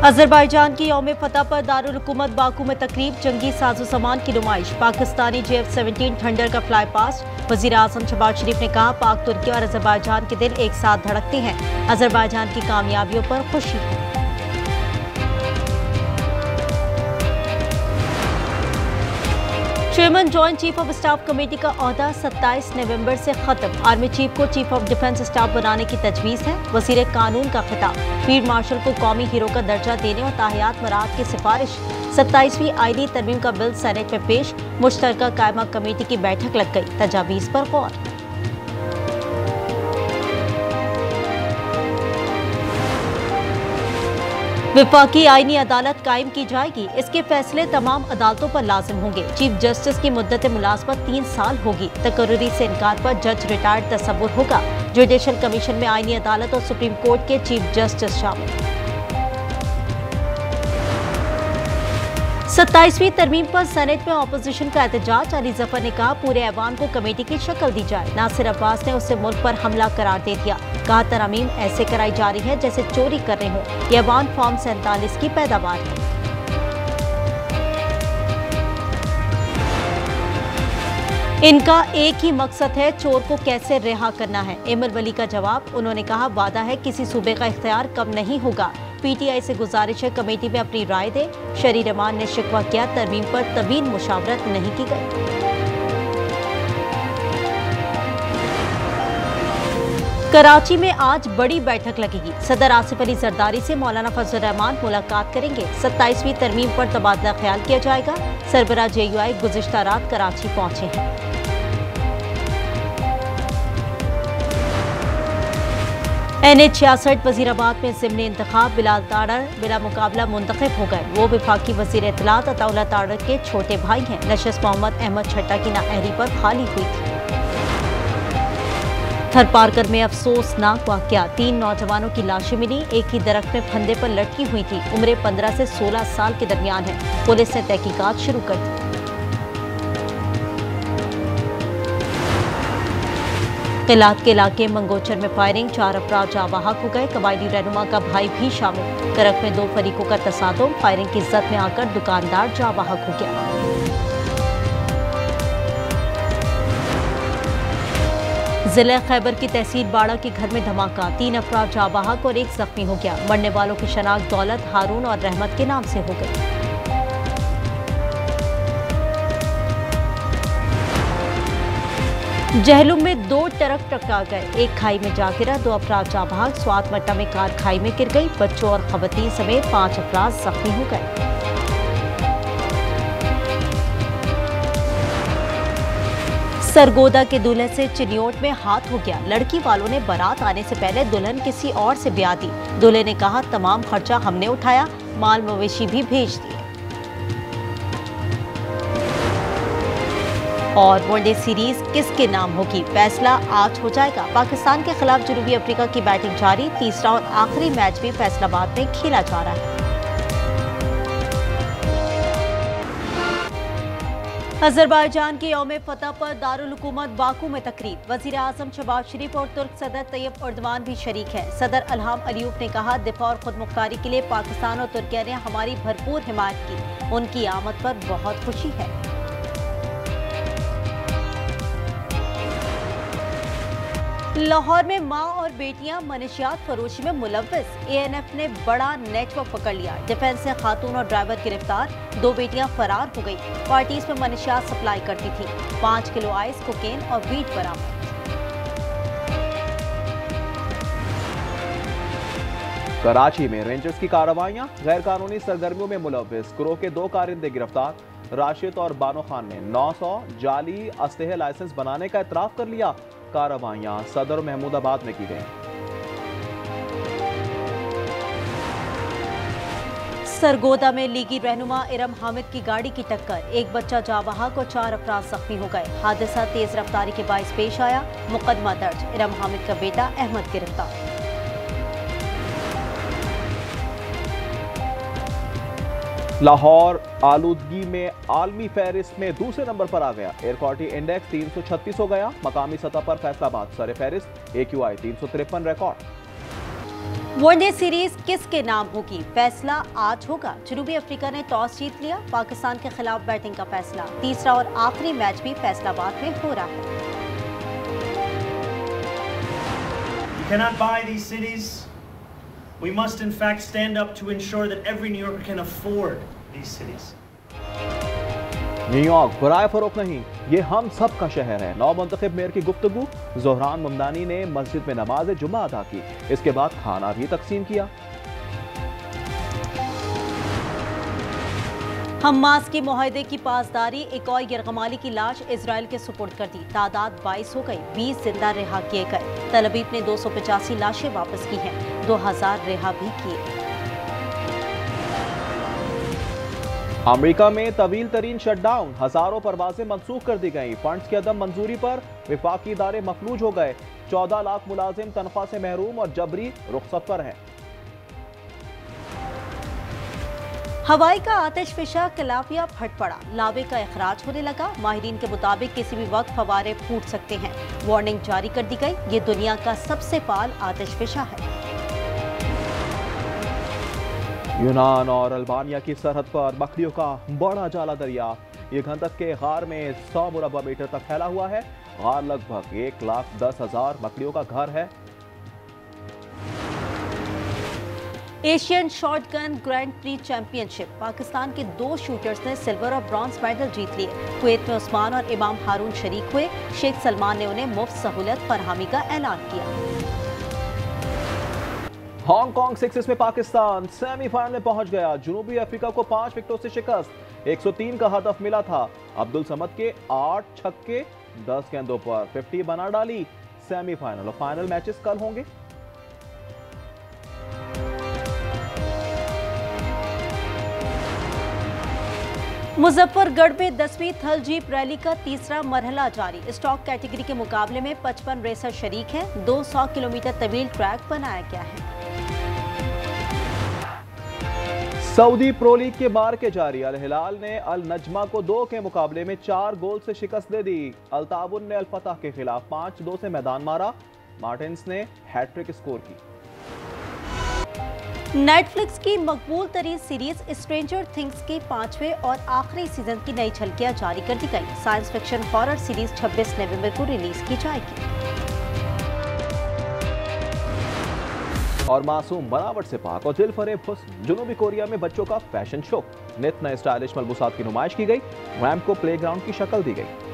Azerbaijan की यौम फतह पर दारुल हुकूमत बाकू में तकरीब, जंगी साजो सामान की नुमाइश, पाकिस्तानी JF-17 थंडर का फ्लाई पास्ट। वजीर आजम शहबाज शरीफ ने कहा, पाक तुर्की और अजरबैजान के दिल एक साथ धड़कते हैं, अजरबैजान की कामयाबियों पर खुशी है। Chairman joint chief of staff committee का ओहदा 27 नवंबर से खत्म, आर्मी चीफ को चीफ ऑफ डिफेंस स्टाफ बनाने की तजवीज़ है। वजीर कानून का खिताब, फील्ड मार्शल को कौमी हीरो का दर्जा देने और ताहियात मराहत की सिफारिश। 27वीं आईनी तरमीम का बिल सेनेट में पेश, मुश्तरका कायमा कमेटी की बैठक लग गई, तजावीज़ पर गौर। विफाकी आईनी अदालत कायम की जाएगी, इसके फैसले तमाम अदालतों पर लाजिम होंगे। चीफ जस्टिस की मुद्दत मुलाजमत 3 साल होगी। तकर्रुरी से इनकार पर जज रिटायर्ड तसव्वुर होगा। जुडिशल कमीशन में आईनी अदालत और सुप्रीम कोर्ट के चीफ जस्टिस शामिल। 27वीं तरमीम पर सेनेट में अपोजिशन का एहतजाज। अली जफर ने कहा, पूरे ऐवान को कमेटी की शक्ल दी जाए। नासिर अब्बास ने उसे मुल्क पर हमला करार दे दिया, कहा तरमीम ऐसे कराई जा रही है जैसे चोरी कर रहे हों। ये ऐवान फॉर्म 47 की पैदावार है। इनका एक ही मकसद है, चोर को कैसे रिहा करना है। एमल वली का जवाब, उन्होंने कहा, वादा है किसी सूबे का इख्तियार कम नहीं होगा। PTI से गुजारिश है कमेटी में अपनी राय दे। शरी रहमान ने शिकवा किया, तरमीम पर तवील मुशावरत नहीं की गई। कराची में आज बड़ी बैठक लगेगी। सदर आसिफ अली जरदारी से मौलाना फजल रहमान मुलाकात करेंगे। 27वीं तरमीम पर तबादला ख्याल किया जाएगा। सरबराह JUI गुज़िश्ता रात कराची पहुंचे हैं। NH-66 वजीराबाद में ज़िमनी इंतखाब, बिलाल ताड़र बिला मुकाबला मुंतखब हो गए। वो विफाकी वजीर इत्तलात अताउल्लाह ताड़र के छोटे भाई हैं। नशस्त मोहम्मद अहमद छट्टा की नाअहली पर खाली हुई थी। थरपारकर में अफसोसनाक वाकया, 3 नौजवानों की लाशें मिली, एक ही दरख्त में फंदे पर लटकी हुई थी। उम्रें 15 से 16 साल के दरमियान है। पुलिस ने तहकीकात शुरू कर दी। किलात के इलाके मंगोचर में फायरिंग, 4 अफराद जाबाहक हो गए। कबायली रहनुमा का भाई भी शामिल। दरख्त में 2 फरीकों का तसादुम, फायरिंग की जद में आकर दुकानदार जाबाहक हो गया। जिला खैबर की तहसील बाड़ा के घर में धमाका, 3 अफराद जाबाहक और 1 जख्मी हो गया। मरने वालों की शनाख्त दौलत, हारून और रहमत के नाम से हो गई। जहलुम में 2 ट्रक टकरा गए, एक खाई में जा गिरा, 2 अफराद जाबाहक। स्वात मट्टा में कार खाई में गिर गई, बच्चों और खवातीन समेत 5 अफराद जख्मी हो गए। सरगोदा के दूल्हे से चिन्योट में हाथ हो गया। लड़की वालों ने बारात आने से पहले दुल्हन किसी और से ब्याह दी। दूल्हे ने कहा, तमाम खर्चा हमने उठाया, माल मवेशी भी भेज दिए। और वनडे सीरीज किसके नाम होगी, फैसला आज हो जाएगा। पाकिस्तान के खिलाफ जनूबी अफ्रीका की बैटिंग जारी, तीसरा और आखिरी मैच भी फैसलाबाद में खेला जा रहा है। अजरबैजान के यौम फतह पर दारुल हुकूमत बाकू में तकरीब, वजीर आजम शहबाज शरीफ और तुर्क सदर तैयब एर्दोगान भी शरीक हैं। सदर इल्हाम अलीयूब ने कहा, दिफा और खुद मुख्तारी के लिए पाकिस्तान और तुर्किया ने हमारी भरपूर हिमायत की, उनकी आमद पर बहुत खुशी है। लाहौर में मां और बेटियां मनशियात फरोशी में मुलव्वस, ANF ने बड़ा नेटवर्क पकड़ लिया। डिफेंस से खातून और ड्राइवर गिरफ्तार, 2 बेटियां फरार हो गई। पार्टीज में मनशियात सप्लाई करती थी। 5 किलो आइस, कोकेन और वीट बरामद। कराची में रेंजर्स की कार्रवाइयां, गैर कानूनी सरगर्मियों में मुलव्वस गिरोह के 2 कारिंदे गिरफ्तार। राशिद और बानो खान ने 900 जाली असलहे लाइसेंस बनाने का इतराफ कर लिया। कार्रवाइयां सदर महमूदाबाद में की गई। सरगोदा में लीगी रहनुमा इरम हामिद की गाड़ी की टक्कर, 1 बच्चा जाबाहक और 4 अफराद जख्मी हो गए। हादसा तेज रफ्तारी के बाइस पेश आया। मुकदमा दर्ज, इरम हामिद का बेटा अहमद गिरफ्तार। लाहौर आलूदगी में आलमी फहरिस्त में दूसरे नंबर पर आ गया। एयर क्वालिटी इंडेक्स 336 हो गया। मकामी सतह पर फैसलाबाद सर फहरिस्त, AQI 353 रिकॉर्ड। वनडे सीरीज किसके नाम होगी, फैसला आज होगा। जनूबी अफ्रीका ने टॉस जीत लिया, पाकिस्तान के खिलाफ बैटिंग का फैसला। तीसरा और आखिरी मैच भी फैसलाबाद में हो रहा है। You cannot buy these cities. We must in fact stand up to ensure that every New Yorker can afford these cities. New York बराए फरोख्त नहीं, ये हम सब का शहर है। नौ मुंतखब मेयर की गुफ्तगू। जोहरान ममदानी ने मस्जिद में नमाज जुम्मा अदा की, इसके बाद खाना भी तकसीम किया। हमास की मुआहदे की पासदारी, एक और यरगमाली की लाश इजराइल के सुपुर्द कर दी। तादाद 22 हो गई, 20 जिंदा रिहा किए गए। तल अवीव ने 285 लाशें वापस की हैं, 2000 रिहा भी किए। अमेरिका में तवील तरीन शटडाउन, हजारों परवाजें मंसूख कर दी गईं। फंड्स की अदम मंजूरी पर विफाकी इदारे मफलूज हो गए। 14 लाख मुलाजिम तनख्वाह से महरूम और जबरी रुखसत पर हैं। हवाई का आतिशफिशा कलाफिया फट पड़ा, लावे का इखराज होने लगा। माहिरीन के मुताबिक किसी भी वक्त फवारे फूट सकते हैं। वार्निंग जारी कर दी गई। ये दुनिया का सबसे फाल आतिशफिशा है। यूनान और अल्बानिया की सरहद पर मकड़ियों का बड़ा जाला दरिया। ये गंधक के गार में 100 मुरब्बा मीटर तक फैला हुआ है। गार लगभग 1,10,000 मकड़ियों का घर है। Asian shotgun grand pre championship, Pakistan के 2 शूटर्स ने सिल्वर और ब्रॉन्ज मेडल जीत लिए। कुवैत में उस्मान और इमाम हारून शरीक हुए। शेख सलमान ने उन्हें मुफ्त सहूलत फरहमी का ऐलान किया। हांगकांग 6 में पाकिस्तान सेमीफाइनल में पहुंच गया। जनूबी अफ्रीका को 5 विकेटों से शिकस्त। 103 का हदफ मिला था। अब्दुल समद के 8 छक्के 10 गेंदों पर 50 बना डाली। सेमीफाइनल और फाइनल मैचेस कल होंगे। मुजफ्फरगढ़ में 10वीं थल जीप रैली का तीसरा मरहला जारी। स्टॉक कैटेगरी के मुकाबले में 55 रेसर शरीक हैं। 200 किलोमीटर तवील ट्रैक बनाया गया है। सऊदी प्रो लीग के मार्के जारी। अल हिलाल ने अल नजमा को 2 के मुकाबले में 4 गोल से शिकस्त दे दी। अल ताबुन ने अल फतह के खिलाफ 5-2 से मैदान मारा। मार्टिन्स ने हैट्रिक स्कोर की। नेटफ्लिक्स की मकबूल तरीन सीरीज स्ट्रेंजर थिंग्स के 5वें और आखिरी सीजन की नई झलकियां जारी कर दी गई। साइंस फिक्शन हॉरर सीरीज 26 नवंबर को रिलीज की जाएगी। और मासूम बनावट से पाक और दिल फरेब हुस्न, जनूबी कोरिया में बच्चों का फैशन शो। नित नए स्टाइलिश मलबूसात की नुमाइश की गई। रैम्प को प्लेग्राउंड की शक्ल दी गई।